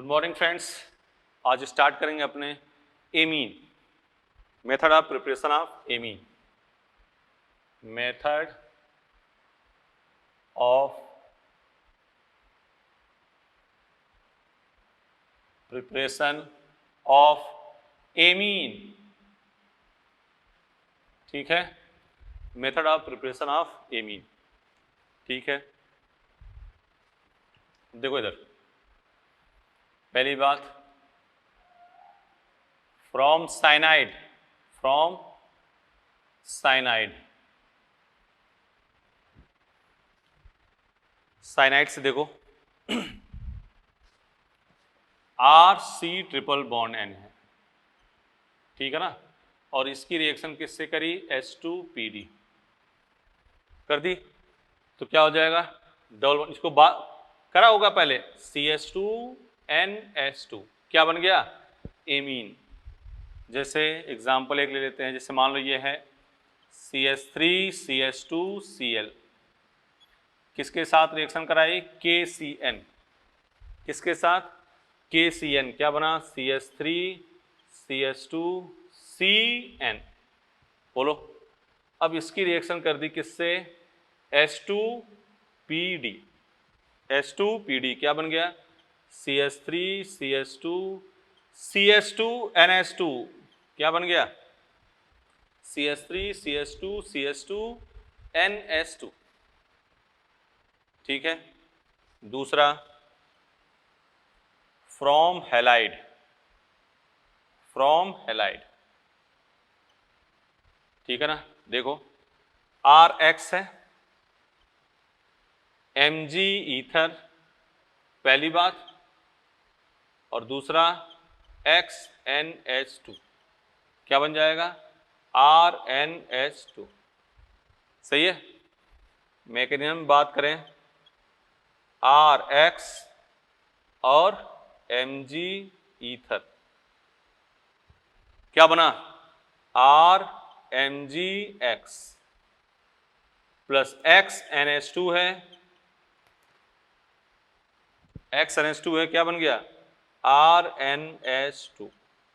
Morning friends, आज start करेंगे अपने amine method of preparation of amine. Method of preparation of amine, ठीक है। Method of preparation of amine, ठीक है। देखो इधर, पहली बात, फ्रॉम साइनाइड साइनाइड से देखो RC ट्रिपल बॉन्ड N है, ठीक है ना। और इसकी रिएक्शन किससे करी? H2PD कर दी तो क्या हो जाएगा? डबल बॉन्ड, इसको करा होगा पहले, CH2NH2 क्या बन गया? एमीन। जैसे एग्जाम्पल एक ले लेते हैं, जैसे मान लो ये है CH3CH2Cl, किसके साथ रिएक्शन कराई? KCN, किसके साथ? KCN, क्या बना? CH3CH2CN। बोलो, अब इसकी रिएक्शन कर दी किससे? H2PD क्या बन गया? CH3CH2CH2NH2 क्या बन गया? CH3CH2CH2NH2, ठीक है। दूसरा, फ्रॉम हैलाइड ठीक है ना। देखो RX है, Mg ईथर, पहली बात, और दूसरा XNH2 क्या बन जाएगा? RNH2, सही है। मैकेनिज्म बात करें, RX और Mg ईथर क्या बना? RMgX प्लस XNH2 है, XNH2 है, क्या बन गया? RNH2।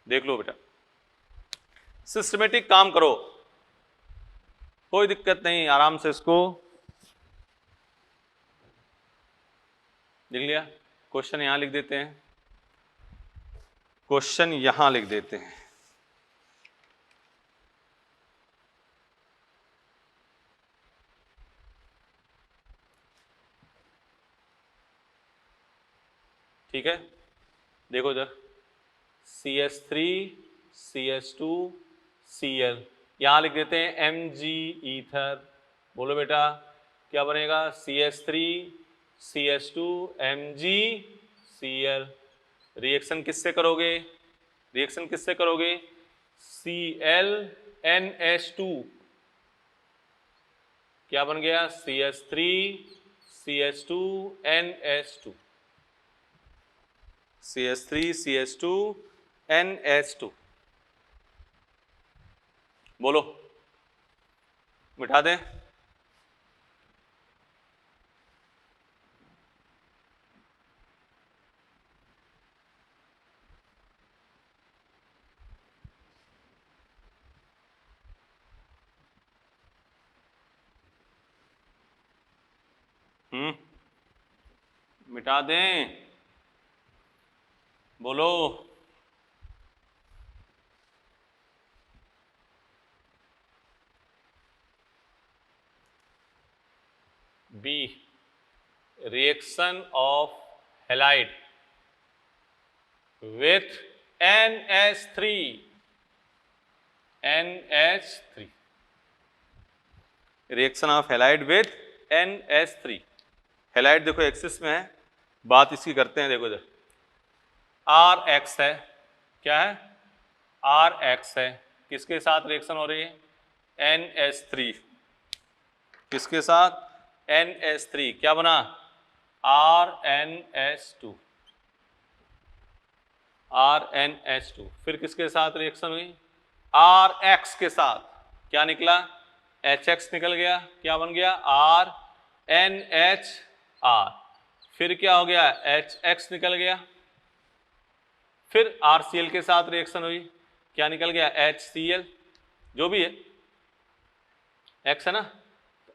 देख लो बेटा, सिस्टमेटिक काम करो, कोई दिक्कत नहीं, आराम से इसको लिख लिया। क्वेश्चन यहां लिख देते हैं, क्वेश्चन यहां लिख देते हैं। ठीक है, देखो इधर CH3CH2Cl, यहां लिख देते हैं Mg ईथर। बोलो बेटा, क्या बनेगा? CH3CH2MgCl। रिएक्शन किससे करोगे? ClNH2 क्या बन गया? CH3CH2NH2, CH3CH2NH2। बोलो, मिटा दें? मिटा दें? बोलो। B, reaction of halide with NH3 reaction of halide with NH3। Halide देखो एक्सिस में है, बात इसकी करते हैं। देखो इधर RX है, क्या है? RX है, किसके साथ रिएक्शन हो रही है? NH3, किसके साथ? NH3, क्या बना? RNH2। फिर किसके साथ रिएक्शन हुई? RX के साथ, क्या निकला? HX निकल गया, क्या बन गया? RNHR। फिर क्या हो गया? HX निकल गया, फिर RCl के साथ रिएक्शन हुई, क्या निकल गया HCl, जो भी है X है ना,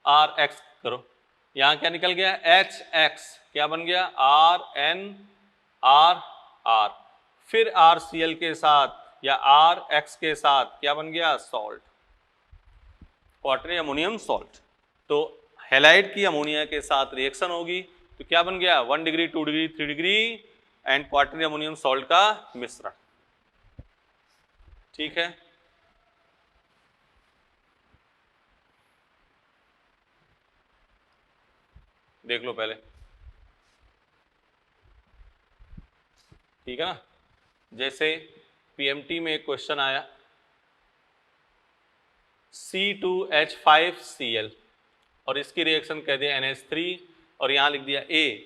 RX करो, यहाँ क्या निकल गया HX, क्या बन गया RnRR, फिर RCl के साथ या RX के साथ क्या बन गया सॉल्ट, क्वार्टरी अमोनियम सॉल्ट। तो हैलाइड की अमोनिया के साथ रिएक्शन होगी तो क्या बन गया 1 degree 2 degree 3 degree and quaternary ammonium salt का मिश्रण। ठीक है, देख लो पहले, ठीक है ना। जैसे पीएमटी में एक क्वेश्चन आया C2H5Cl और इसकी रिएक्शन कह दिया NH3 और यहाँ लिख दिया A,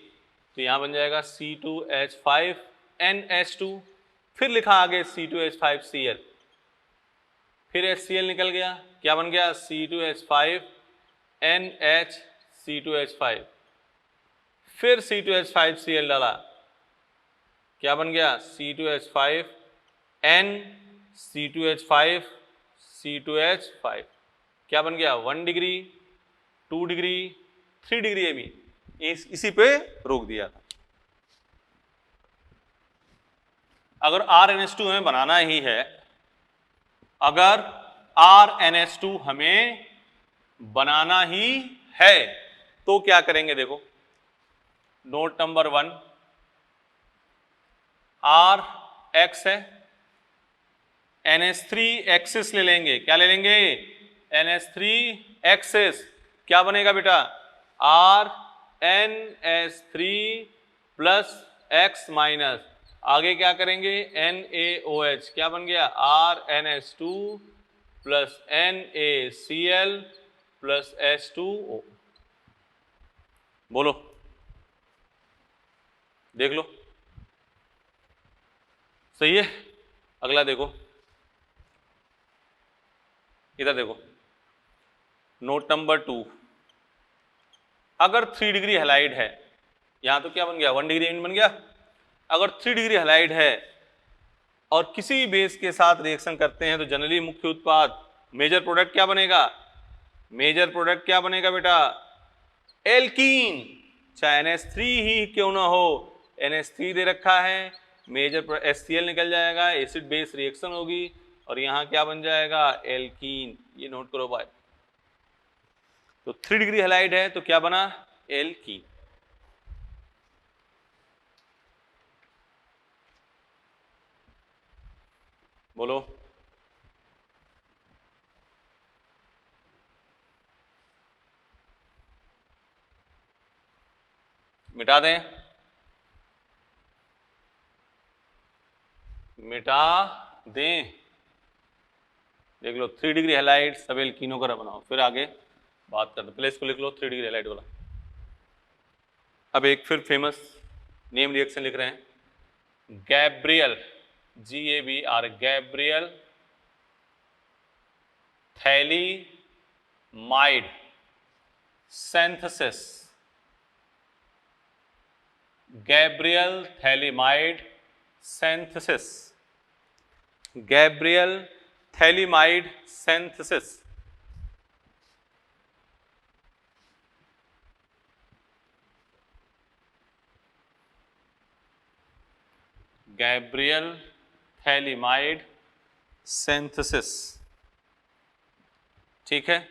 तो यहाँ बन जाएगा C2H5NH2, फिर लिखा आगे C2H5Cl, फिर HCl निकल गया, क्या बन गया C2H5NH, फिर C2H5Cl डाला, क्या बन गया C2H5N, C2H5, क्या बन गया 1 डिग्री 2 डिग्री 3 डिग्री, ये भी इसी पे रोक दिया था। अगर RNH2 हमें बनाना ही है, अगर RNH2 हमें बनाना ही है तो क्या करेंगे, देखो नोट नंबर 1, RX है, NH3 एक्सिस ले लेंगे, क्या ले लेंगे NH3 एक्सिस, क्या बनेगा बेटा RNH3 प्लस X माइनस, आगे क्या करेंगे NaOH, क्या बन गया RNH2 plus NaCl plus H2O। बोलो, देख लो सही है। अगला देखो, इधर देखो नोट नंबर 2, अगर 3 डिग्री हैलाइड है, यहां तो क्या बन गया 1 डिग्री एंड बन गया, अगर 3 डिग्री हैलाइड है और किसी बेस के साथ रिएक्शन करते हैं तो जनरली मुख्य उत्पाद मेजर प्रोडक्ट क्या बनेगा, मेजर प्रोडक्ट क्या बनेगा बेटा एल्कीन, चाहे NH3 ही क्यों ना हो, NH3 दे रखा है, मेजर HCl निकल जाएगा, एसिड बेस रिएक्शन होगी और यहां क्या बन जाएगा एल्कीन, ये नोट करो भाई। तो 3 डिग्री हैलाइड है तो क्या बना एल्कीन। बोलो, मिटा दें, मिटा दें, देख लो 3 डिग्री हैलाइड सब एल्कीनों का बनाओ, फिर आगे बात करते, पहले इसको लिख लो 3 डिग्री हैलाइड वाला। अब एक फिर फेमस नेम रिएक्शन लिख रहे हैं, Gabriel, GABR, Gabriel phthalimide synthesis, Gabriel phthalimide synthesis, Gabriel phthalimide synthesis. Gabriel phthalimide synthesis, ठीक है,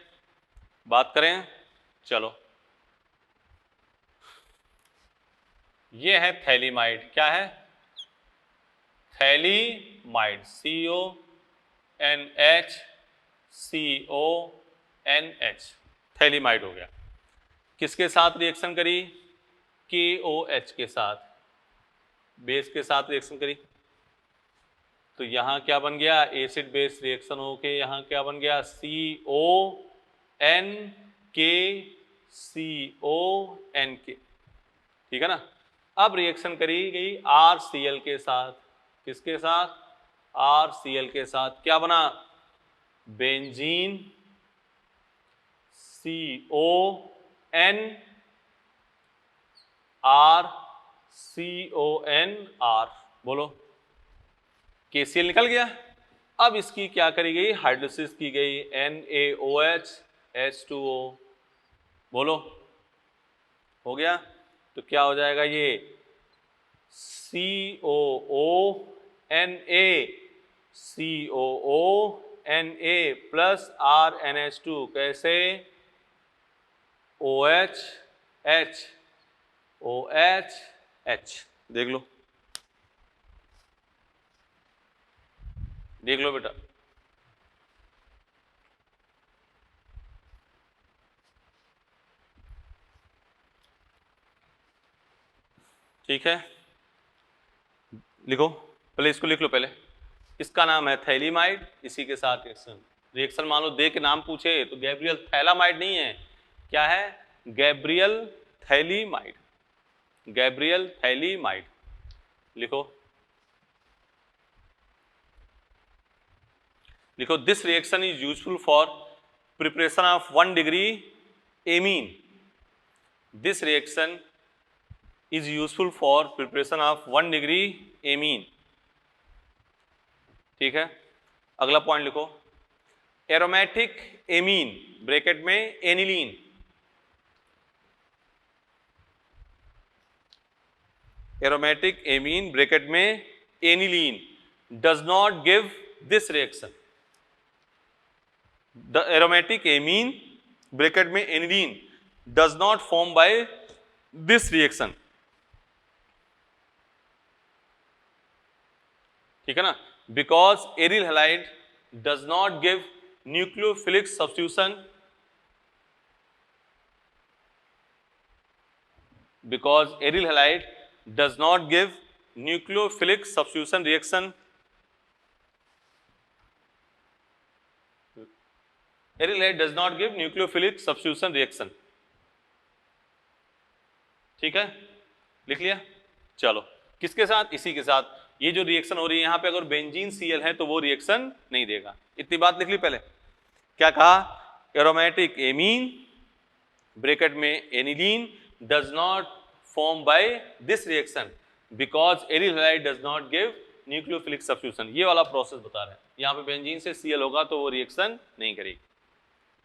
बात करें, चलो ये है थैलीमाइड, क्या है थैलीमाइड, CONH थैलीमाइड हो गया, किसके साथ रिएक्शन करी KOH के साथ, बेस के साथ रिएक्शन करी तो यहां क्या बन गया एसिड बेस रिएक्शन होके यहां क्या बन गया CONK, ठीक है ना। अब रिएक्शन करी गई RCl के साथ, किसके साथ RCl के साथ, क्या बना बेंजीन CONR, बोलो KCl निकल गया। अब इसकी क्या करी गई, हाइड्रोलिसिस की गई, NaOH H2O, बोलो हो गया। तो क्या हो जाएगा ये COONA प्लस RNH2, कैसे OH देख लो, देख लो बेटा। ठीक है, लिखो पहले, इसको लिख लो पहले। इसका नाम है थैलीमाइड, इसी के साथ रिएक्शन मान लो दे के नाम पूछे तो गैब्रियल थैलामाइड नहीं है, क्या है, गैब्रियल थैलीमाइड, गैब्रियल थैलीमाइड लिखो। लिखो this reaction is useful for preparation of 1 degree amine, this reaction is useful for preparation of 1 degree amine। ठीक है, अगला पॉइंट लिखो, एरोमेटिक एमीन ब्रैकेट में एनिलीन, एरोमेटिक एमीन ब्रैकेट में aniline does not give this reaction, the aromatic amine bracket में aniline does not form by this reaction। ठीक है ना, because aryl halide does not give nucleophilic substitution, because aryl halide does not give nucleophilic substitution reaction, aryl halide does not give nucleophilic substitution reaction. ठीक है, लिख लिया, चलो किसके साथ, इसी के साथ। ये जो रिएक्शन हो रही है यहाँ पे अगर बेंजीन Cl है तो वो रिएक्शन नहीं देगा, इतनी बात लिख ली पहले। क्या कहा, एरोमेटिक एमीन ब्रैकेट में aniline does not form by this reaction because aryl halide does not give nucleophilic substitution, ये वाला प्रोसेस बता रहे हैं। यहाँ पे बेंजीन से Cl होगा तो वो रिएक्शन नहीं करेगी।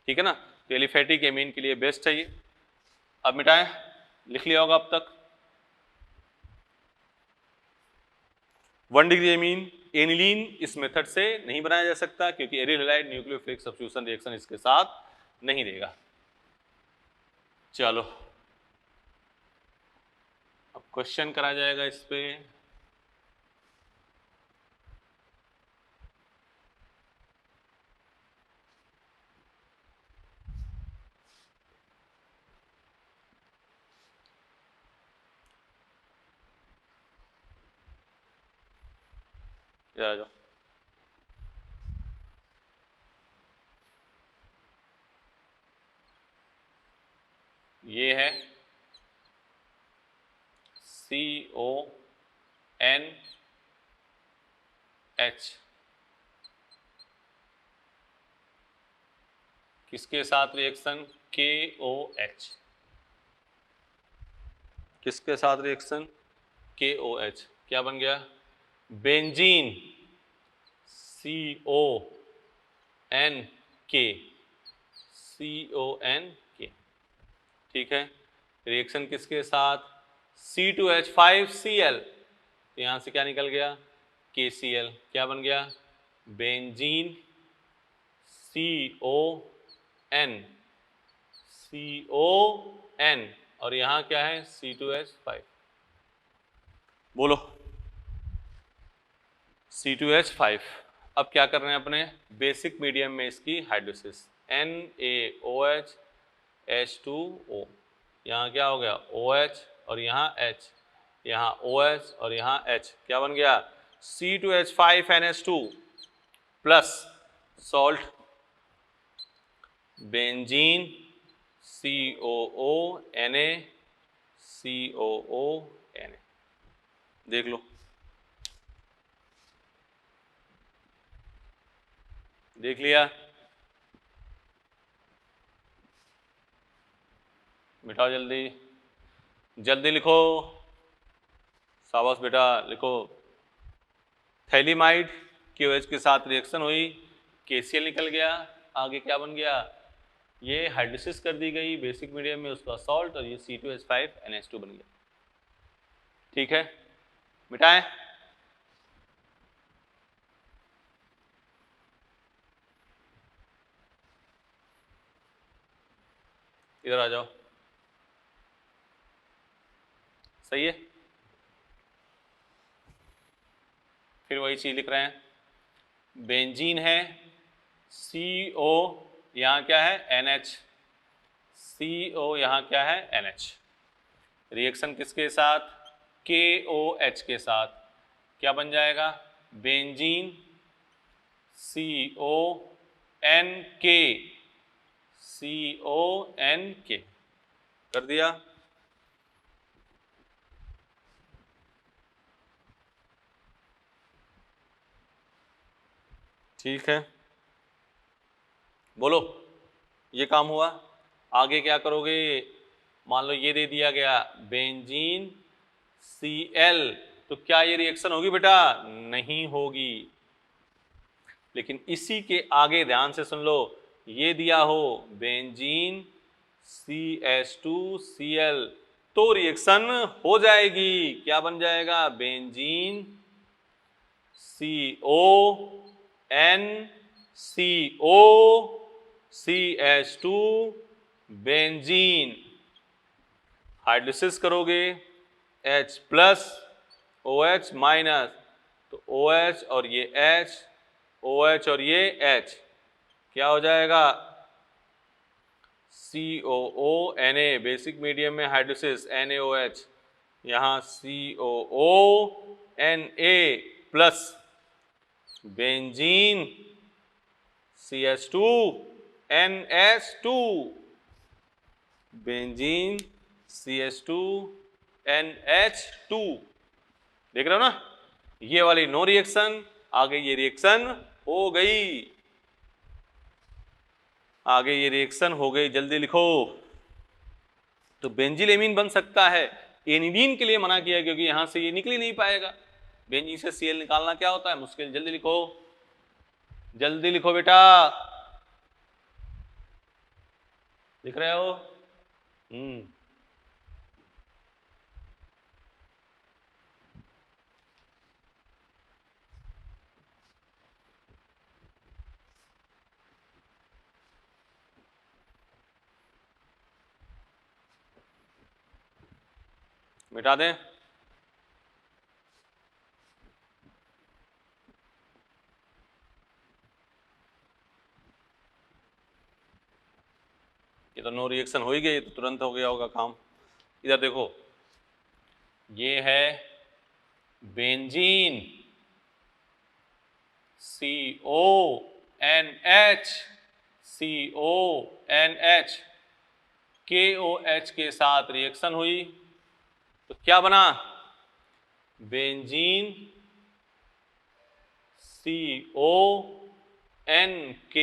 ठीक है ना, तो एलिफेटिक एमीन के लिए बेस्ट है ये। अब मिटाएं, लिख लिया होगा अब तक। 1 डिग्री एमीन एनिलीन इस मेथड से नहीं बनाया जा सकता क्योंकि aryl halide nucleophilic substitution reaction इसके साथ नहीं देगा। चलो अब क्वेश्चन करा जाएगा इस पे। आ जाओ, ये है CONH किसके साथ रिएक्शन, KOH, किसके साथ रिएक्शन, KOH, क्या बन गया, बेंजीन CONK, ठीक है। रिएक्शन किसके साथ, C2H5Cl, तो यहां से क्या निकल गया, KCl, क्या बन गया, बेंजीन CON और यहां क्या है C2H5, बोलो C2H5। अब क्या कर रहे हैं अपने बेसिक मीडियम में इसकी हाइड्रोलिसिस, NaOH H2O, यहाँ क्या हो गया OH और यहाँ H, यहाँ OH और यहाँ H, क्या बन गया C2H5NH2 plus salt benzene COONA, देख लो, देख लिया, मिटाओ जल्दी, जल्दी लिखो, शाबाश बेटा लिखो। थैलीमाइड KOH के साथ रिएक्शन हुई, KCl निकल गया, आगे क्या बन गया, ये हाइड्रोलिसिस कर दी गई बेसिक मीडियम में, उसका सॉल्ट, और ये C2H5NH2 बन गया। ठीक है, मिटाएं। इधर आ जाओ, सही है। फिर वही चीज लिख रहे हैं, बेंजीन है, CO, यहाँ क्या है NH, CO यहाँ क्या है NH, रिएक्शन किसके साथ, KOH के साथ, क्या बन जाएगा, बेंजीन CONK, CONK कर दिया। ठीक है, बोलो, ये काम हुआ। आगे क्या करोगे, मान लो ये दे दिया गया बेंजीन Cl, तो क्या ये रिएक्शन होगी बेटा, नहीं होगी। लेकिन इसी के आगे ध्यान से सुन लो, ये दिया हो बेंजीन CH2Cl, तो रिएक्शन हो जाएगी, क्या बन जाएगा, benzene CONCO CH2 benzene, hydrolysis करोगे H प्लस OH माइनस, तो OH और ये H, OH और ये H, क्या हो जाएगा, COONA, बेसिक मीडियम में हाइड्रोलिसिस NaOH, यहाँ COONA plus benzene CH2NH2, benzene CH2NH2, देख रहे हो ना, ये वाली नो रिएक्शन, आगे ये रिएक्शन हो गई, आगे ये रिएक्शन हो गई, जल्दी लिखो। तो बेंजिलेमीन बन सकता है, एनिलीन के लिए मना किया क्योंकि यहां से ये निकल ही नहीं पाएगा, बेंजीन से Cl निकालना क्या होता है, मुश्किल, जल्दी लिखो, जल्दी लिखो बेटा, लिख रहे हो, मिटा दें। ये तो नो रिएक्शन हो ही गई, तो तुरंत हो गया होगा काम। इधर देखो, ये है बेंजीन CONH, CONH, KOH के साथ रिएक्शन हुई, तो क्या बना, बेंजीन CONK,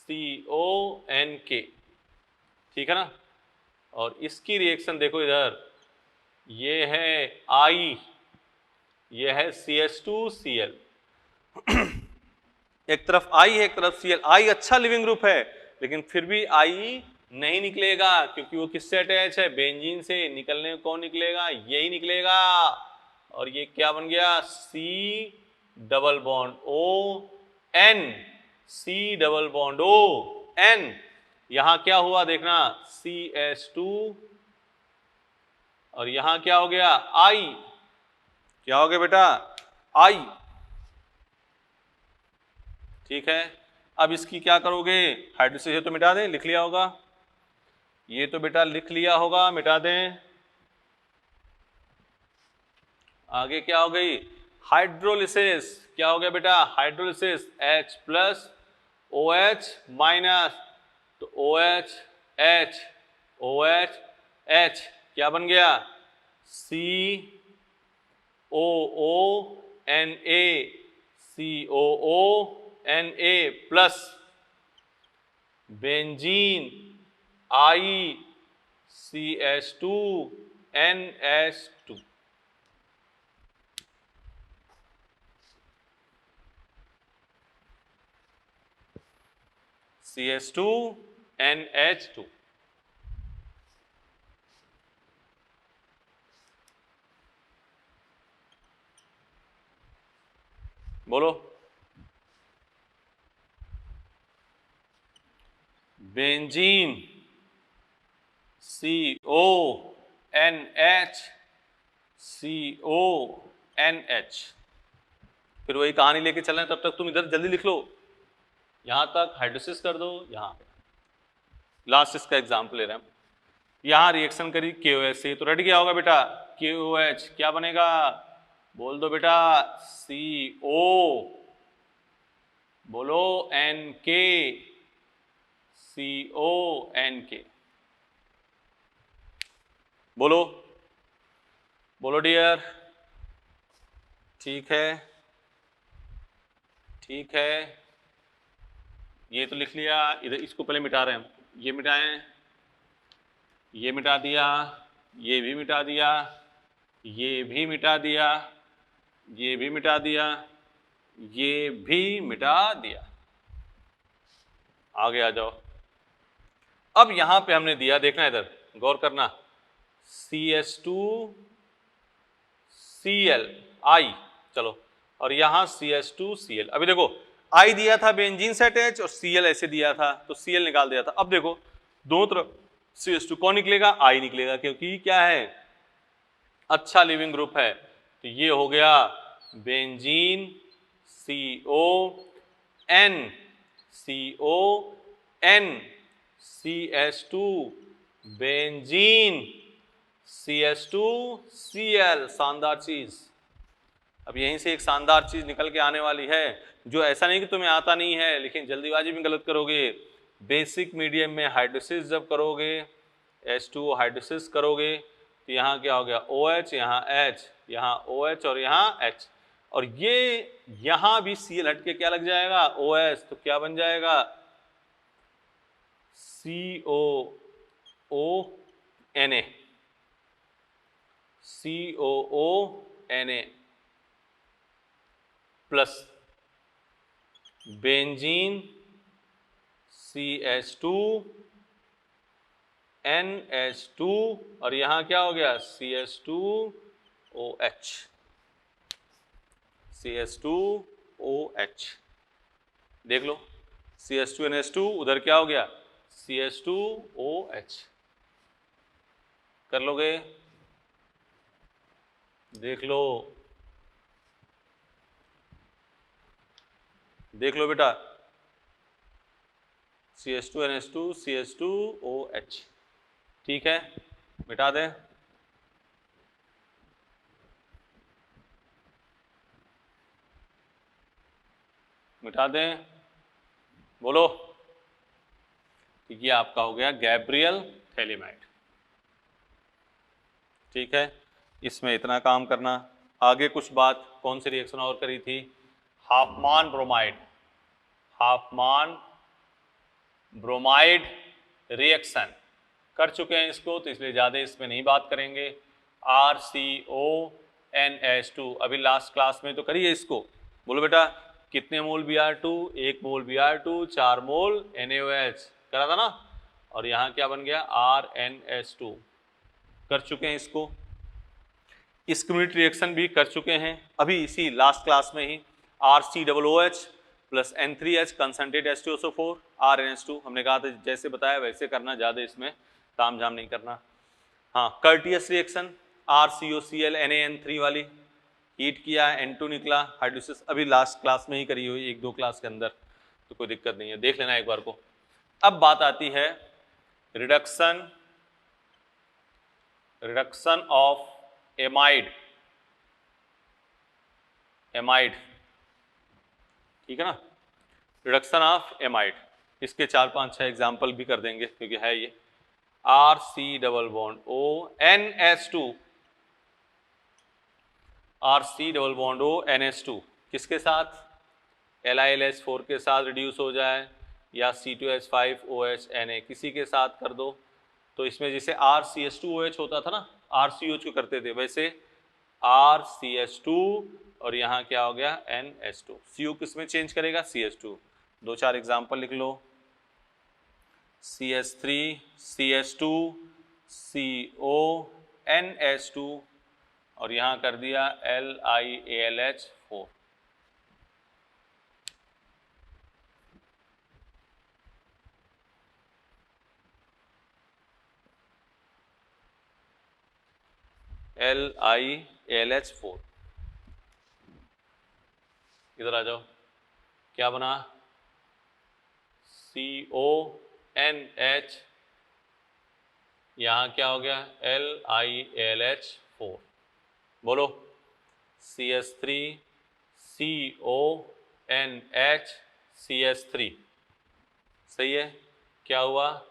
CONK, ठीक है ना। और इसकी रिएक्शन देखो इधर, ये है I, ये है CH2Cl, एक तरफ I है एक तरफ Cl, I अच्छा लिविंग ग्रुप है, लेकिन फिर भी I नहीं निकलेगा क्योंकि वो किससे अटैच है, बेंजीन से, निकलने कौन निकलेगा, यही निकलेगा, और ये क्या बन गया, C double bond O N, C double bond O N, यहां क्या हुआ देखना, CH2, और यहां क्या हो गया, I, क्या हो गया बेटा, I, ठीक है। अब इसकी क्या करोगे, हाइड्रोलिसिस, ये तो मिटा दें, लिख लिया होगा, ये तो बेटा लिख लिया होगा, मिटा दें। आगे क्या हो गई, हाइड्रोलिसिस, क्या हो गया बेटा, hydrolysis, H plus OH minus, तो OH H, OH H, क्या बन गया, COONA, COONA plus benzene ICH2NH2, CH2NH2। बोलो। Benzene CONH CONH। फिर वही कहानी लेके चल रहे हैं, तब तक तुम इधर जल्दी लिख लो, यहां तक हाइड्रोसिस कर दो। यहां लास्ट इसका एग्जाम्पल ले रहे हैं, यहां रिएक्शन करी KOH से, तो रेडी क्या होगा बेटा? KOH क्या बनेगा? बोल दो बेटा, CO, बोलो NK, CONK, बोलो बोलो डियर। ठीक है, ठीक है, ये तो लिख लिया। इधर इसको पहले मिटा रहे हैं हम, ये मिटाएं, ये मिटा दिया, ये भी मिटा दिया, ये भी मिटा दिया, ये भी मिटा दिया, ये भी मिटा दिया। आगे आ जाओ। अब यहां पे हमने दिया, देखना इधर गौर करना, CH2Cl I, चलो, और यहां CH2Cl। अभी देखो I दिया था बेंजीन सेट H और Cl ऐसे दिया था, तो Cl निकाल दिया था। अब देखो दोनों तरफ CH2 कौन निकलेगा? I निकलेगा, क्योंकि क्या है? अच्छा लिविंग ग्रुप है। तो ये हो गया benzene CON CH2 benzene CH2Cl। शानदार चीज। अब यहीं से एक शानदार चीज निकल के आने वाली है, जो ऐसा नहीं कि तुम्हें आता नहीं है, लेकिन जल्दीबाजी में गलत करोगे। बेसिक मीडियम में हाइड्रोसिस जब करोगे, H2O हाइड्रोसिस करोगे, तो यहाँ क्या हो गया? OH, यहाँ H, यहाँ OH और यहाँ H, और ये यहाँ भी Cl हट के क्या लग जाएगा? OS, तो क्या बन जाएगा? COONA, COONA plus benzene CH2 NH2, और यहां क्या हो गया? CH2OH, CH2OH। देख लो, CH2NH2, उधर क्या हो गया? CH2OH। कर लोगे? देख लो, देख लो बेटा, CH2NH2 CH2OH। ठीक है, मिटा दें। मिटा दें, बोलो। ये आपका हो गया गैब्रियल थैलेमाइड। ठीक है, इसमें इतना काम करना। आगे कुछ बात, कौन सी रिएक्शन और करी थी? हाफमान ब्रोमाइड, हाफमान ब्रोमाइड रिएक्शन कर चुके हैं इसको, तो इसलिए ज़्यादा इसमें नहीं बात करेंगे। RCONH2 अभी लास्ट क्लास में तो करिए इसको। बोलो बेटा, कितने मोल Br2? 1 मोल Br2, 4 मोल NaOH करा था ना, और यहाँ क्या बन गया? RnH2। कर चुके हैं इसको। इस्क्यूमिनेट रिएक्शन भी कर चुके हैं अभी इसी लास्ट क्लास में ही। RCOOH plus N3H concentrate H2SO4 RnH2। हमने कहा था जैसे बताया वैसे करना, ज़्यादा इसमें ताम झाम नहीं करना। हाँ, कर्टियस रिएक्शन RCOCl NaN3 वाली, हीट किया, N2 निकला, हाइड्रोसिस अभी लास्ट क्लास में ही करी हुई, 1-2 क्लास के अंदर, तो कोई दिक्कत नहीं है, देख लेना एक बार को। अब बात आती है reduction, reduction of amide, amide, ठीक है ना, रिडक्शन ऑफ एमाइड। इसके 4-5-6 एग्जाम्पल भी कर देंगे, क्योंकि है ये RC double bond O NH2, RC double bond O NH2 किसके साथ? LiLH4 के साथ रिड्यूस हो जाए, या C2H5OH Na किसी के साथ कर दो। तो इसमें जैसे RCH2OH होता था ना, RCOH को करते थे, वैसे RCH2, और यहाँ क्या हो गया? NH2। CO किस में चेंज करेगा? CH2। 2-4 एग्जाम्पल लिख लो। CH3 CH2 CO NH2 और यहाँ कर दिया LiAlH4। LiAlH4। इधर आ जाओ, क्या बना? CONH, यहाँ क्या हो गया? LiAlH4। बोलो, CH3 CONH CH3, सही है। क्या हुआ?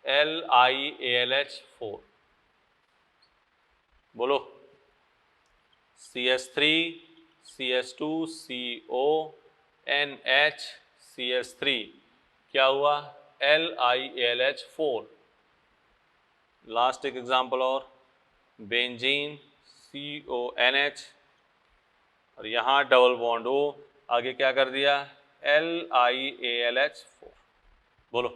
LiAlH4। बोलो, CH3 CH2 CONH CH3, क्या हुआ? LiAlH4। लास्ट एक एग्जाम्पल और, बेंजीन CONH और यहाँ डबल बॉन्ड O, आगे क्या कर दिया? LiAlH4। बोलो,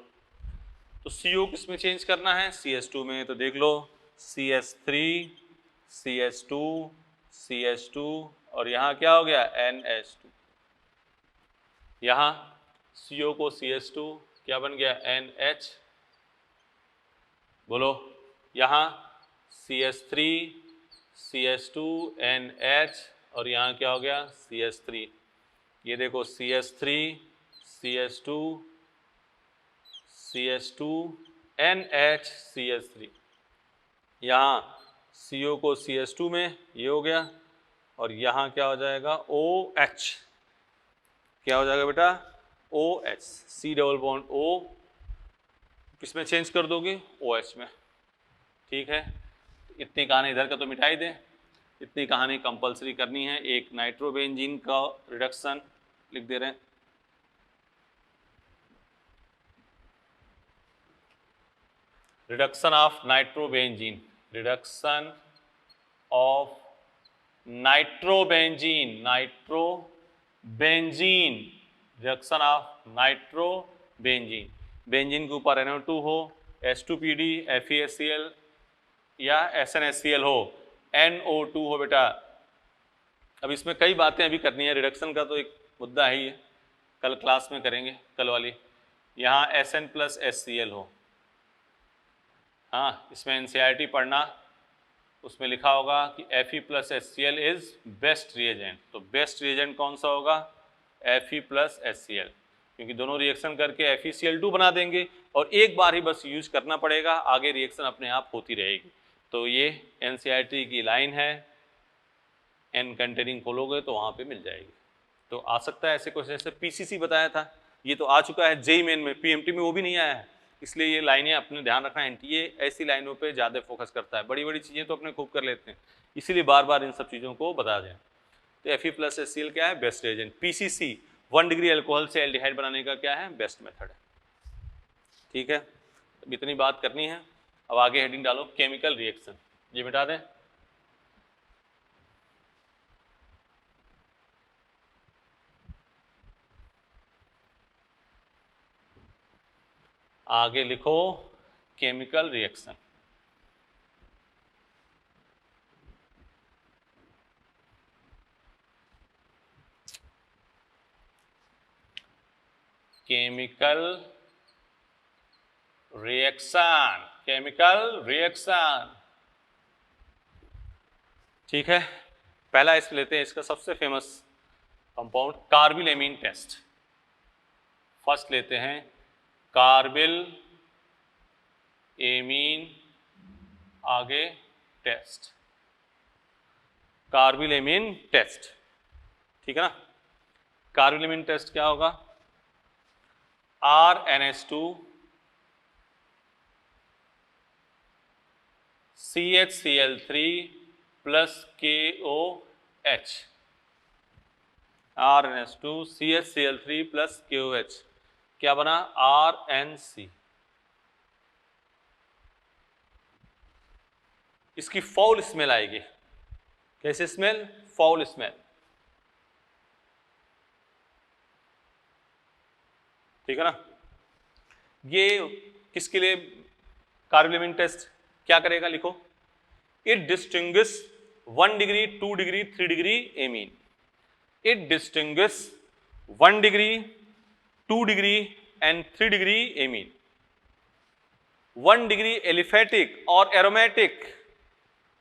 तो CO किस में चेंज करना है? CH2 में। तो देख लो, CH3 CH2 CH2 और यहाँ क्या हो गया? NH2। यहाँ CO को CH2, क्या बन गया? NH। बोलो, यहाँ CH3 CH2 NH और यहाँ क्या हो गया? CH3। ये देखो, CH3 CH2 CH2 NH CH3। यहाँ CO को CH2 में, ये हो गया, और यहाँ क्या हो जाएगा? OH। क्या हो जाएगा बेटा? OH। C double bond O किस में चेंज कर दोगे? OH में। ठीक है, इतनी कहानी इधर का तो मिटाई दें, इतनी कहानी कंपलसरी करनी है। एक नाइट्रोबेंजीन का रिडक्शन लिख दे रहे हैं, reduction of nitrobenzene, reduction of nitrobenzene, nitrobenzene, reduction of nitrobenzene. Benzene के ऊपर NO2 हो, H2PD FeHCl या SnHCl हो, NO2 हो बेटा। अब इसमें कई बातें अभी करनी है, रिडक्शन का तो एक मुद्दा ही है, कल क्लास में करेंगे, कल वाली। यहाँ Sn+HCl हो, हाँ, इसमें NCERT पढ़ना, उसमें लिखा होगा कि Fe+HCl इज बेस्ट रिएजेंट। तो बेस्ट रिएजेंट कौन सा होगा? Fe+HCl, क्योंकि दोनों रिएक्शन करके FeCl2 बना देंगे और एक बार ही बस यूज करना पड़ेगा, आगे रिएक्शन अपने आप होती रहेगी। तो ये NCERT की लाइन है, N कंटेनिंग खोलोगे तो वहाँ पे मिल जाएगी। तो आ सकता है ऐसे क्वेश्चन, जैसे PCC बताया था, ये तो आ चुका है JEE मेन में, PMT में वो भी नहीं आया है, इसलिए ये लाइनें अपने ध्यान रखना। NTA ऐसी लाइनों पे ज़्यादा फोकस करता है, बड़ी बड़ी चीज़ें तो अपने खूब कर लेते हैं, इसीलिए बार बार इन सब चीज़ों को बता दें। तो Fe+HCl क्या है? Best agent. PCC 1 degree alcohol से एल्डिहाइड बनाने का क्या है? बेस्ट मेथड है। ठीक है, तो इतनी बात करनी है। अब आगे हेडिंग डालो, केमिकल रिएक्शन। ये मिटा दें, आगे लिखो chemical reaction. Chemical reaction, chemical reaction. ठीक है, पहला इस लेते हैं, इसका सबसे famous compound carbylamine test. First लेते हैं कार्बिल एमीन, आगे टेस्ट, कार्बिल एमीन टेस्ट। ठीक है ना, कार्बिल एमीन टेस्ट क्या होगा? RnH2 CHCl3 plus KOH, RnH2 CHCl3 plus KOH, क्या बना? RnC। इसकी फाउल स्मेल आएगी। कैसे स्मेल? Foul smell. ठीक है ना, ये किसके लिए कार्बन एमिन टेस्ट क्या करेगा, लिखो, it distinguish 1 degree 2 degree 3 degree amine, it distinguish 1 degree 2 degree and 3 degree amine. 1 degree aliphatic और aromatic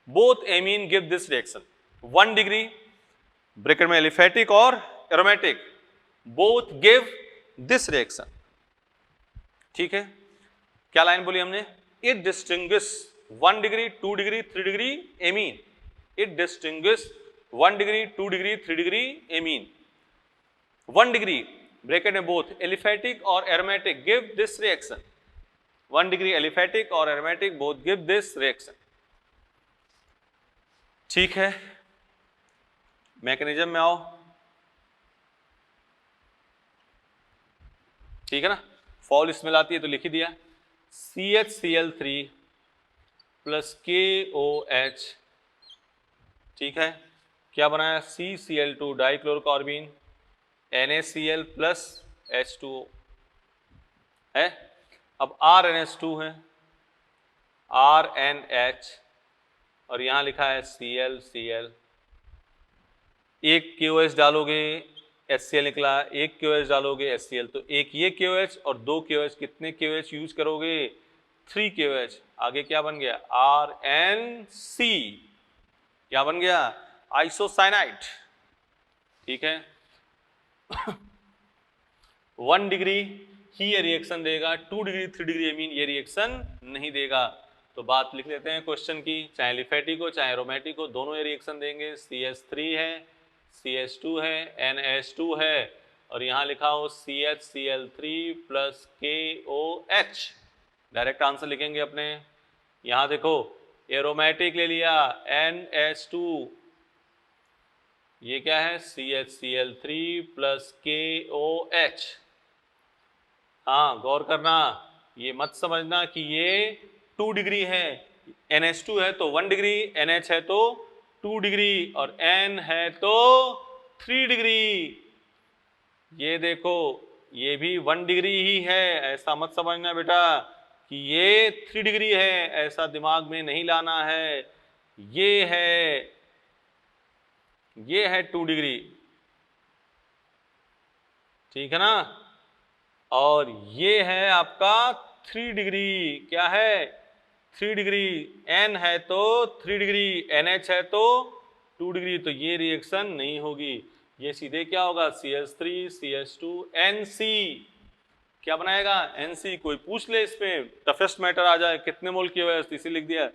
both amine give this reaction. 1 degree bracket में एलिफेटिक और aromatic both give this reaction. ठीक है, क्या line बोली हमने, it distinguish 1 degree 2 degree 3 degree amine, it distinguish 1 degree 2 degree 3 degree amine. 1 degree bracket में both aliphatic और aromatic give this reaction. 1 degree aliphatic और aromatic both give this reaction. ठीक है, मैकेनिज्म में आओ। ठीक है ना, फॉल स्मेल आती है तो लिख ही दिया, CHCl3 प्लस KOH। ठीक है, क्या बनाया, CCl2 डाइक्लोरोकार्बीन NaCl प्लस H2O है। अब RNH2 है, RNH और यहां लिखा है ClCl। एक KOH डालोगे HCl निकला, एक KOH डालोगे HCl, तो एक ये KOH और 2 KOH, कितने KOH यूज करोगे, 3 KOH। आगे क्या बन गया, RNC, क्या बन गया, आइसोसाइनाइड। ठीक है 1 डिग्री ही ये रिएक्शन देगा, 2 डिग्री 3 डिग्री एमीन ये रिएक्शन नहीं देगा। तो बात लिख लेते हैं क्वेश्चन की, चाहे एलिफेटिक हो चाहे एरोमेटिक हो, दोनों ये रिएक्शन देंगे। CH3 है, CH2 है, NH2 है और यहाँ लिखा हो CHCl3 plus KOH। Direct answer लिखेंगे अपने। यहाँ देखो एरोमेटिक ले लिया NH2, ये क्या है CHCl3 प्लस KOH। हाँ गौर करना, ये मत समझना कि ये 2 डिग्री है, NH2 है तो 1 डिग्री, NH है तो 2 डिग्री और N है तो 3 डिग्री। ये देखो ये भी 1 डिग्री ही है, ऐसा मत समझना बेटा कि ये 3 डिग्री है, ऐसा दिमाग में नहीं लाना है। ये है 2 डिग्री, ठीक है ना, और ये है आपका 3 डिग्री। क्या है 3 डिग्री, N है तो 3 डिग्री, NH है तो 2 डिग्री, तो ये रिएक्शन नहीं होगी। ये सीधे क्या होगा CH3 CH2 NC। क्या बनाएगा NC। कोई पूछ ले इसमें टफेस्ट मैटर आ जाए, कितने मोल की OH, इसी लिख दिया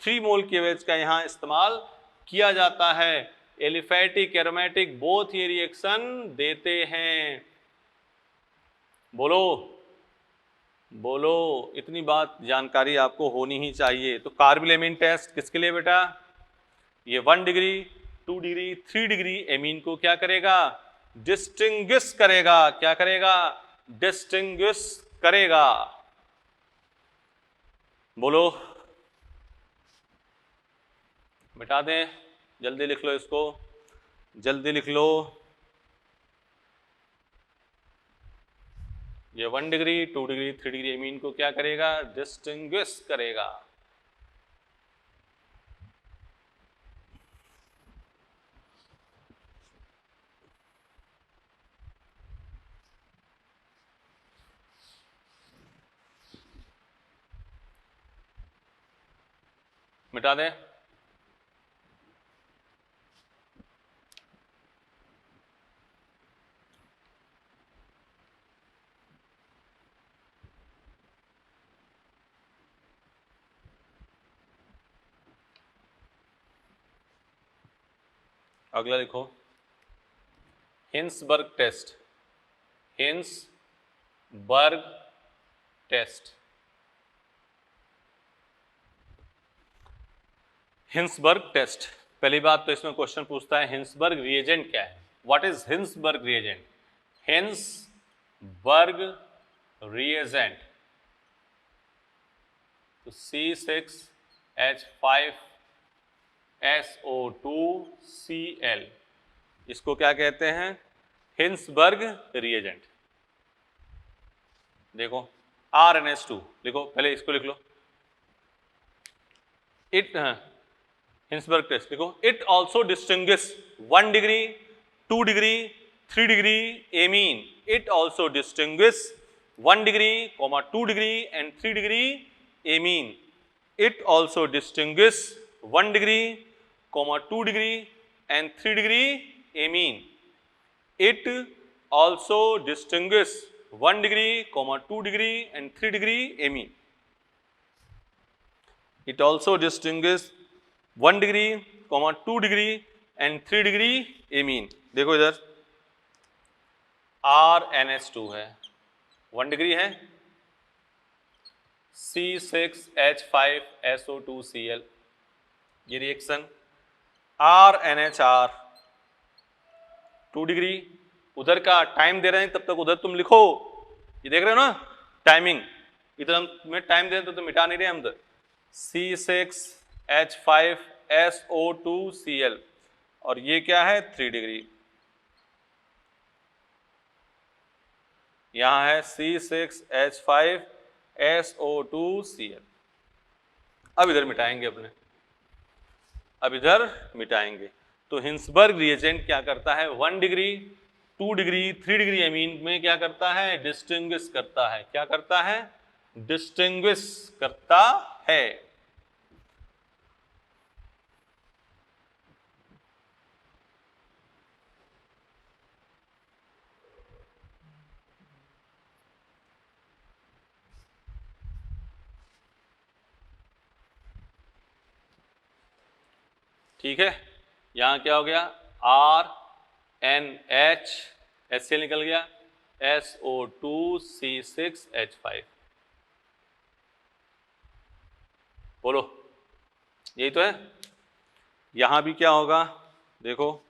3 मोल की OH का यहाँ इस्तेमाल किया जाता है। एलिफेटिक एरोमेटिक बोथ ये रिएक्शन देते हैं। बोलो बोलो, इतनी बात जानकारी आपको होनी ही चाहिए। तो कार्बन एमीन टेस्ट किसके लिए बेटा, ये 1 डिग्री 2 डिग्री 3 डिग्री एमीन को क्या करेगा, डिस्टिंग्विश करेगा। क्या करेगा, डिस्टिंग्विश करेगा। बोलो, मिटा दें, जल्दी लिख लो इसको, जल्दी लिख लो। ये 1 डिग्री 2 डिग्री 3 डिग्री एमीन को क्या करेगा, डिस्टिंग्विश करेगा। मिटा दें। अगला लिखो, Hinsberg test. Hinsberg test. Hinsberg test, पहली बात तो इसमें क्वेश्चन पूछता है हिंसबर्ग रिएजेंट क्या है। What is Hinsberg reagent. Hinsberg reagent तो C6H5SO2Cl, इसको क्या कहते हैं, हिंसबर्ग रिएजेंट। देखो RnH2 लिखो, पहले इसको लिख लो। इट हिंसबर्ग टेस्ट लिखो। It also distinguish 1 degree 2 degree 3 degree amine. It also distinguish 1 degree 2 degree and 3 degree amine. It also distinguish 1 degree 2 degree and 3 degree amine. It also distinguish 1 degree 2 degree and 3 degree amine. It also distinguish 1 degree 2 degree and 3 degree amine. देखो इधर RnH2 है, 1 degree है, C6H5SO2Cl ये reaction. RnHR 2 degree, उधर का time दे रहे हैं तब तक उधर तुम लिखो, ये देख रहे हो ना टाइमिंग, इधर हम तुम्हें टाइम दे रहे हैं तो मिटा नहीं रहे हम इधर। C6H5SO2Cl और ये क्या है 3 डिग्री, यहां है C6H5SO2Cl। अब इधर मिटाएंगे अपने, अब इधर मिटाएंगे। तो हिंसबर्ग रिएजेंट क्या करता है, 1 डिग्री 2 डिग्री 3 डिग्री एमीन में क्या करता है, डिस्टिंग्विश करता है। क्या करता है, डिस्टिंग्विश करता है। ठीक है, यहां क्या हो गया, RnH HCl निकल गया, SO2C6H5। बोलो यही तो है। यहां भी क्या होगा, देखो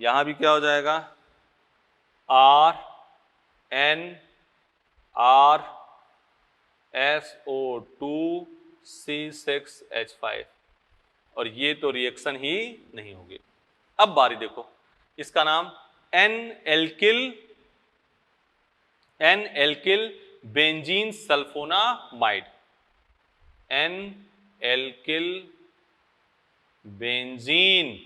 यहां भी क्या हो जाएगा, RnRSO2C6H5 और ये तो रिएक्शन ही नहीं होगी। अब बारी देखो, इसका नाम N alkyl benzene sulphonamide. N alkyl benzene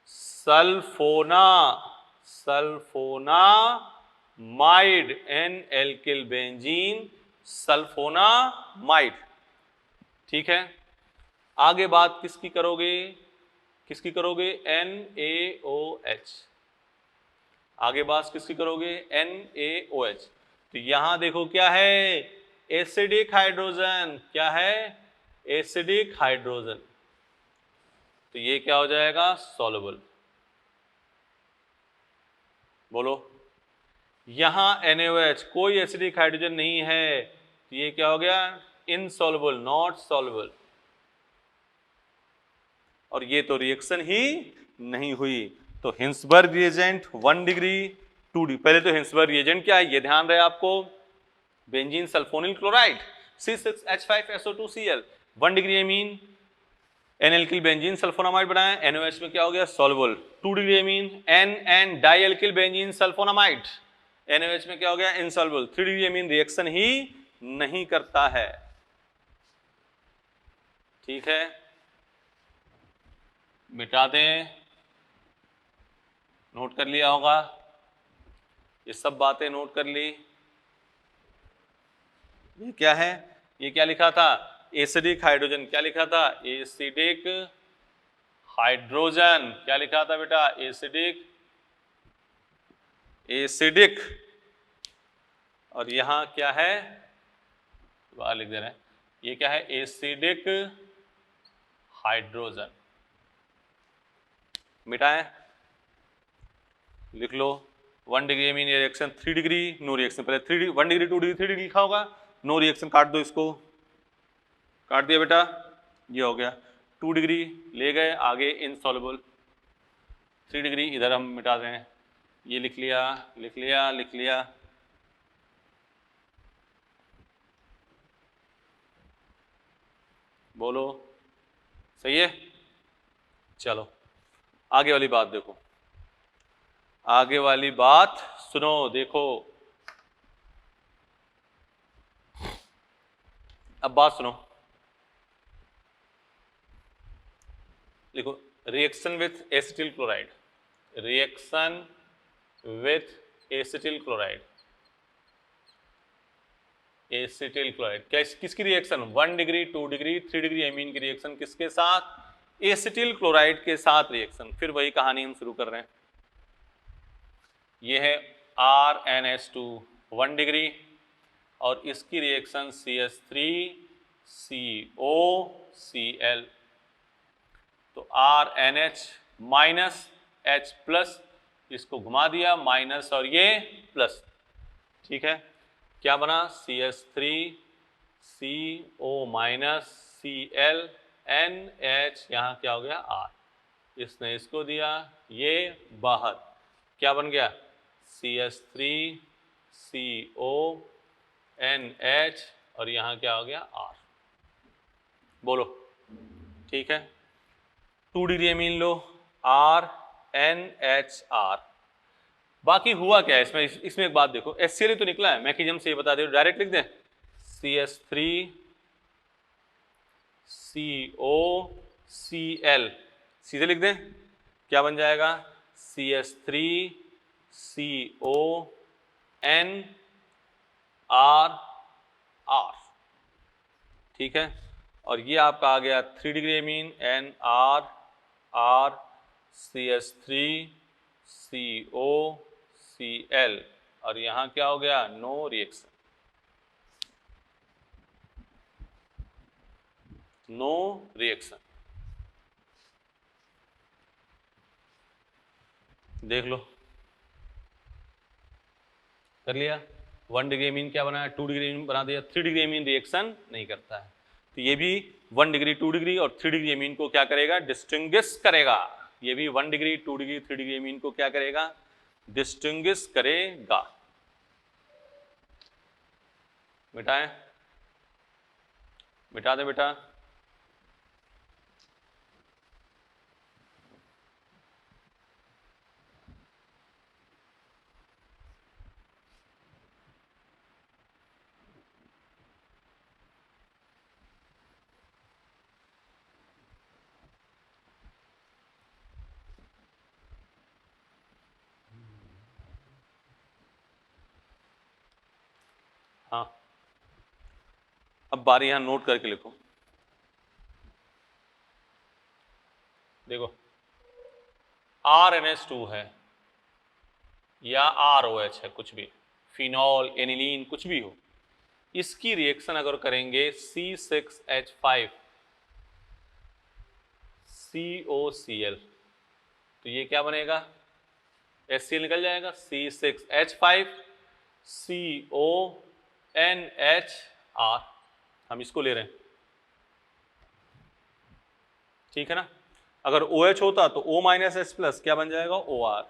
sulphonamide, N alkyl benzene sulphonamide. ठीक है, आगे बात किसकी करोगे, NaOH। आगे बात किसकी करोगे, NaOH। तो यहां देखो क्या है, एसिडिक हाइड्रोजन। क्या है, एसिडिक हाइड्रोजन। तो ये क्या हो जाएगा, सॉल्युबल। बोलो, यहां NaOH कोई एसिडिक हाइड्रोजन नहीं है, तो ये क्या हो गया, इनसॉल्युबल, नॉट सॉल्युबल। और ये तो रिएक्शन ही नहीं हुई। तो हिंसबर्ग रिएजेंट 1 डिग्री 2 डिग्री, पहले तो हिंसबर्ग रिएजेंट क्या है ये ध्यान रहे आपको, benzene sulphonyl chloride C6H5SO2Cl 1 degree amine, N alkyl benzene sulphonamide बनाया, NaOH में क्या हो गया, soluble. 2 degree amine, N dialkyl benzene sulphonamide, NaOH में क्या हो गया, इनसॉल्युबल। 3 डिग्री एमीन रिएक्शन ही नहीं करता है। ठीक है, मिटा दें, नोट कर लिया होगा, ये सब बातें नोट कर ली। ये क्या है, ये क्या लिखा था, एसिडिक हाइड्रोजन। क्या लिखा था, एसिडिक हाइड्रोजन। क्या लिखा था बेटा, एसिडिक। और यहां क्या है, बाहर लिख दे रहे हैं, ये क्या है, एसिडिक हाइड्रोजन। मिटाएं, लिख लो 1 degree amine reaction, 3 degree no reaction. पहले 1 डिग्री 2 डिग्री 3 डिग्री लिखा होगा, नो रिएक्शन काट दो, इसको काट दिया बेटा, ये हो गया। 2 डिग्री ले गए आगे, इनसॉल्युबल। 3 डिग्री इधर हम मिटा दें, ये लिख लिया लिख लिया लिख लिया। बोलो सही है। चलो आगे वाली बात देखो, आगे वाली बात सुनो। देखो अब बात सुनो, लिखो reaction with acetyl chloride, reaction with acetyl chloride, acetyl chloride क्या किसकी reaction, 1 degree 2 degree 3 degree amine की रिएक्शन किसके साथ, एसिटिल क्लोराइड के साथ रिएक्शन। फिर वही कहानी हम शुरू कर रहे हैं, ये है RnH2 1 डिग्री और इसकी रिएक्शन CH3COCl, तो RnH माइनस H प्लस, इसको घुमा दिया माइनस और ये प्लस, ठीक है, क्या बना CH3CO माइनस Cl NH, यहाँ क्या हो गया R, इसने इसको दिया, ये बाहर क्या बन गया CH3CO NH और यहाँ क्या हो गया R, बोलो ठीक है। 2 डिग्री एमीन लो RnHR, बाकी हुआ क्या है इसमें, इसमें एक बात देखो, HCl तो निकला है, मैकेनिज्म से ये बता दे, डायरेक्ट लिख दें CH3COCl, सीधे लिख दें, क्या बन जाएगा CH3CONRR, ठीक है, और ये आपका आ गया 3 डिग्री एमीन NRR CH3COCl और यहाँ क्या हो गया नो रिएक्शन, नो रिएक्शन, देख लो कर लिया। 1 डिग्री एमीन क्या बनाया, 2 डिग्री एमीन बना दिया, 3 डिग्री एमीन रिएक्शन नहीं करता है, तो ये भी 1 डिग्री 2 डिग्री और 3 डिग्री एमीन को क्या करेगा, डिस्टिंग्विश करेगा, ये भी 1 डिग्री 2 डिग्री 3 डिग्री एमीन को क्या करेगा, डिस्टिंग्विश करेगा। मिटाएं, मिटा दे बेटा, हाँ अब बारी यहां नोट करके लिखो, देखो RnH2 है या ROH है, कुछ भी फिनॉल एनिलीन कुछ भी हो, इसकी रिएक्शन अगर करेंगे C6H5 COCl तो ये क्या बनेगा, HCl निकल जाएगा, C6H5 CONHR, हम इसको ले रहे हैं, ठीक है ना। अगर OH होता तो O माइनस H प्लस क्या बन जाएगा OR।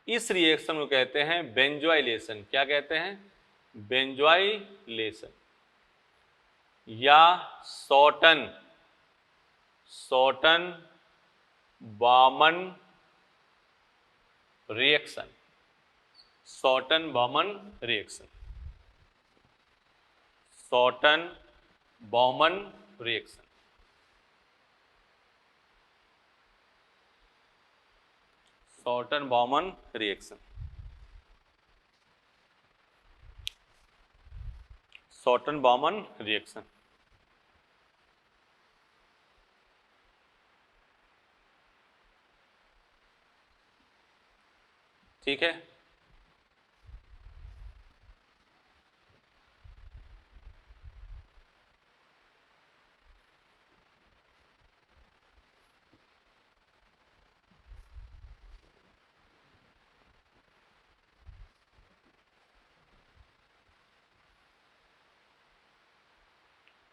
इस रिएक्शन को कहते हैं बेंजोइलेशन, क्या कहते हैं बेंजोइलेशन या शॉर्टन बामन रिएक्शन, शॉर्टन बामन रिएक्शन, शॉर्टन बामन रिएक्शन, शॉर्टन बामन रिएक्शन, शॉर्टन बामन रिएक्शन, ठीक है।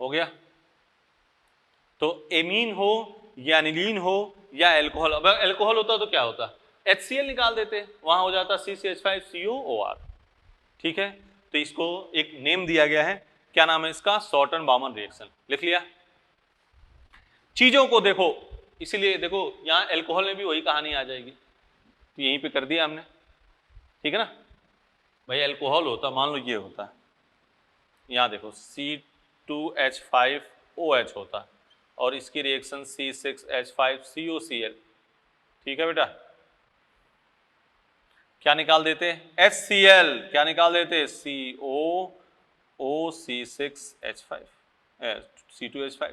हो गया, तो एमीन हो या एनिलीन हो या एल्कोहल, अब एल्कोहल होता तो क्या होता, HCl निकाल देते, वहां हो जाता CCH5COOR, ठीक है। तो इसको एक नेम दिया गया है, क्या नाम है इसका, शॉर्टन बामन रिएक्शन, लिख लिया। चीजों को देखो, इसीलिए देखो यहां एल्कोहल में भी वही कहानी आ जाएगी, तो यहीं पे कर दिया हमने, ठीक है ना। भाई एल्कोहल होता, मान लो ये होता, यहां देखो 2H5OH होता और इसकी रिएक्शन C6H5COCl। ठीक है बेटा, क्या निकाल देते HCl, क्या निकाल देते COOC6H5 C2H5।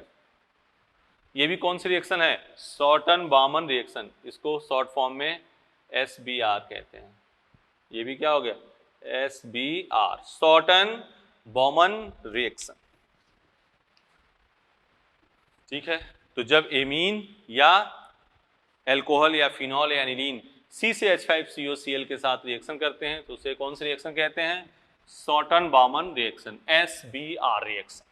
ये भी कौन सी रिएक्शन है, शॉर्टन बामन रिएक्शन, इसको शॉर्ट फॉर्म में SBR कहते हैं। ये भी क्या हो गया, SBR, शॉर्टन बामन रिएक्शन। ठीक है, तो जब एमीन या एल्कोहल या फिनॉल या एनिलीन C से H5COCl के साथ रिएक्शन करते हैं तो उसे कौन सी रिएक्शन कहते हैं, शॉर्टन बामन रिएक्शन, SBR रिएक्शन।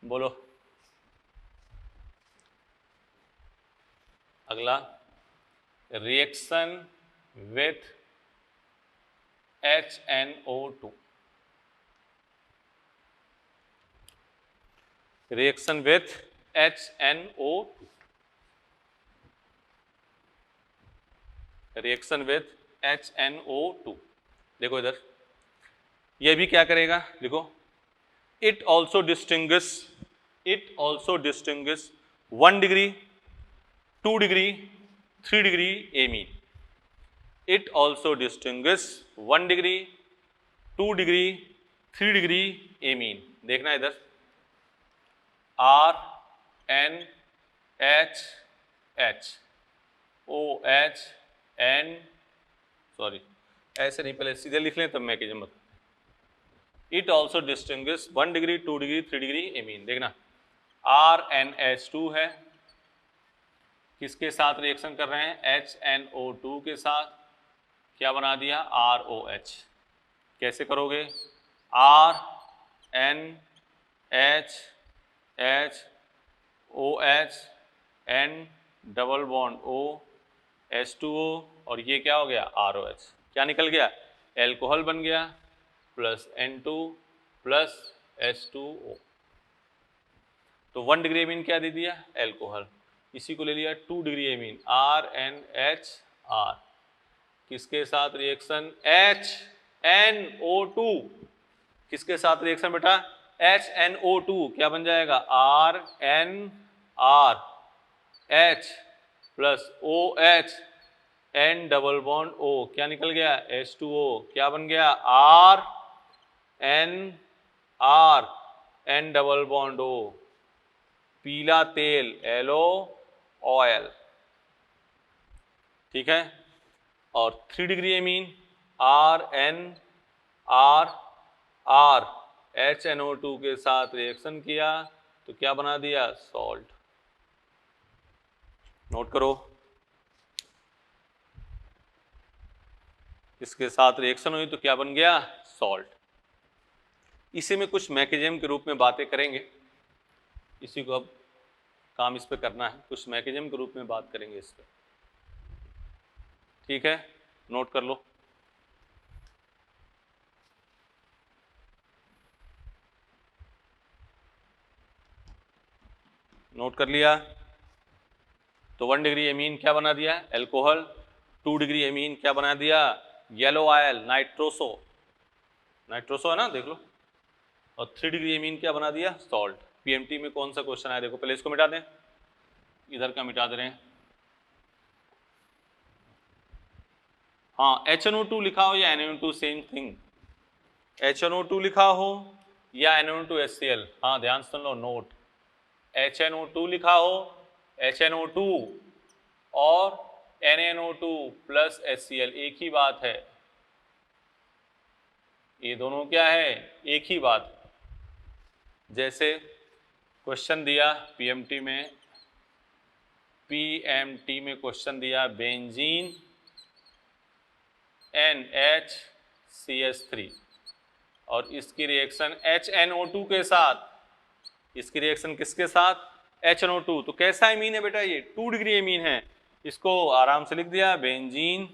बोलो अगला, reaction with HNO2, reaction with HNO2, reaction with HNO2। देखो इधर, ये भी क्या करेगा, देखो, it also distinguish 1 degree, 2 degree, 3 degree amine। It also distinguish 1 degree, 2 degree, 3 degree amine। देखना इधर, RNH OH N, सॉरी ऐसे नहीं, पहले सीधे लिख लें तब मैकेनिज्म बता। It also distinguish 1 degree, 2 degree, 3 degree amine। देखना, RNH2 है, किसके साथ रिएक्शन कर रहे हैं, HNO2 के साथ, क्या बना दिया, ROH। कैसे करोगे, RNH OH N double bond O H2O और ये क्या हो गया, ROH। क्या निकल गया, एल्कोहल बन गया प्लस N2 प्लस H2O। तो 1 डिग्री एमीन क्या दे दिया, एल्कोहल। इसी को ले लिया 2 डिग्री एमीन, RNHR, किसके साथ रिएक्शन, HNO2, किसके साथ रिएक्शन बेटा, HNO2, क्या बन जाएगा, RNRH plus OH N double bond O, क्या निकल गया, H2O, क्या बन गया, RNR N double bond O, पीला तेल, येलो ऑयल। ठीक है, और 3 डिग्री एमीन, RNRR HNO2 के साथ रिएक्शन किया तो क्या बना दिया, सॉल्ट। नोट करो, इसके साथ रिएक्शन हुई तो क्या बन गया, सॉल्ट। इसी में कुछ मैकेनिज्म के रूप में बातें करेंगे, इसी को अब काम इस पे करना है, कुछ मैकेनिज्म के रूप में बात करेंगे इस पे। ठीक है, नोट कर लो। नोट कर लिया, तो 1 डिग्री एमीन क्या बना दिया, एल्कोहल। 2 डिग्री एमीन क्या बना दिया, येलो ऑयल, नाइट्रोसो, नाइट्रोसो है ना, देख लो। और 3 डिग्री एमीन क्या बना दिया, सॉल्ट। पीएमटी में कौन सा क्वेश्चन आया, देखो पहले इसको मिटा दें, इधर का मिटा दे रहे हैं। हाँ, HNO2 लिखा हो या NaO2 सेम थिंग, HNO2 लिखा हो या NaO2HCl। हाँ ध्यान सुन लो, नोट, HNO2 लिखा हो, HNO2 और NaNO2 प्लस HCl एक ही बात है, ये दोनों क्या है, एक ही बात। जैसे क्वेश्चन दिया पीएमटी में क्वेश्चन दिया, बेंजीन NHCH3 और इसकी रिएक्शन HNO2 के साथ, इसकी रिएक्शन किसके साथ, HNO2। तो कैसा एमीन है बेटा, ये 2 डिग्री एमीन है, इसको आराम से लिख दिया, बेंजीन,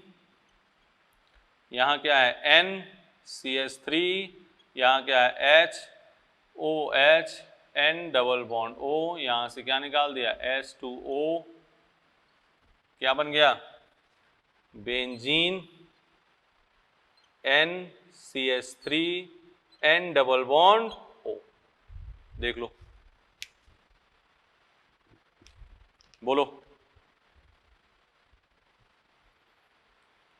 यहाँ क्या है NCH3, यहाँ क्या है HOH N double bond O, यहाँ से क्या निकाल दिया H2O, क्या बन गया benzene, NCH3 N double bond O। देख लो, बोलो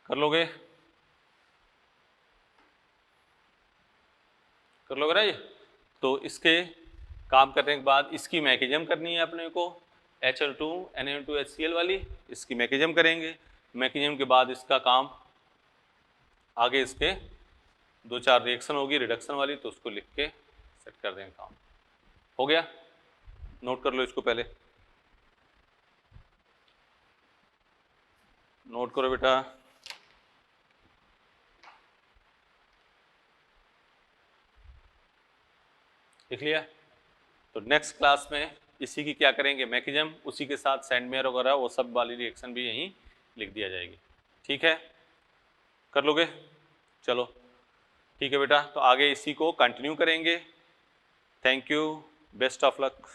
कर लोगे, कर लोगे ना ये। तो इसके काम करने के बाद इसकी मैकेनिज्म करनी है अपने को, HL2 NaN2HCl वाली, इसकी मैकेनिज्म करेंगे। मैकेनिज्म के बाद इसका काम आगे, इसके 2-4 रिएक्शन होगी रिडक्शन वाली, तो उसको लिख के सेट कर देंगे, काम हो गया। नोट कर लो इसको, पहले नोट करो बेटा। लिख लिया। तो नेक्स्ट क्लास में इसी की क्या करेंगे मैकेनिज्म, उसी के साथ सैंडमेयर वगैरह वो सब वाली रिएक्शन भी यहीं लिख दिया जाएगी। ठीक है, कर लोगे, चलो ठीक है बेटा। तो आगे इसी को कंटिन्यू करेंगे। Thank you, best of luck.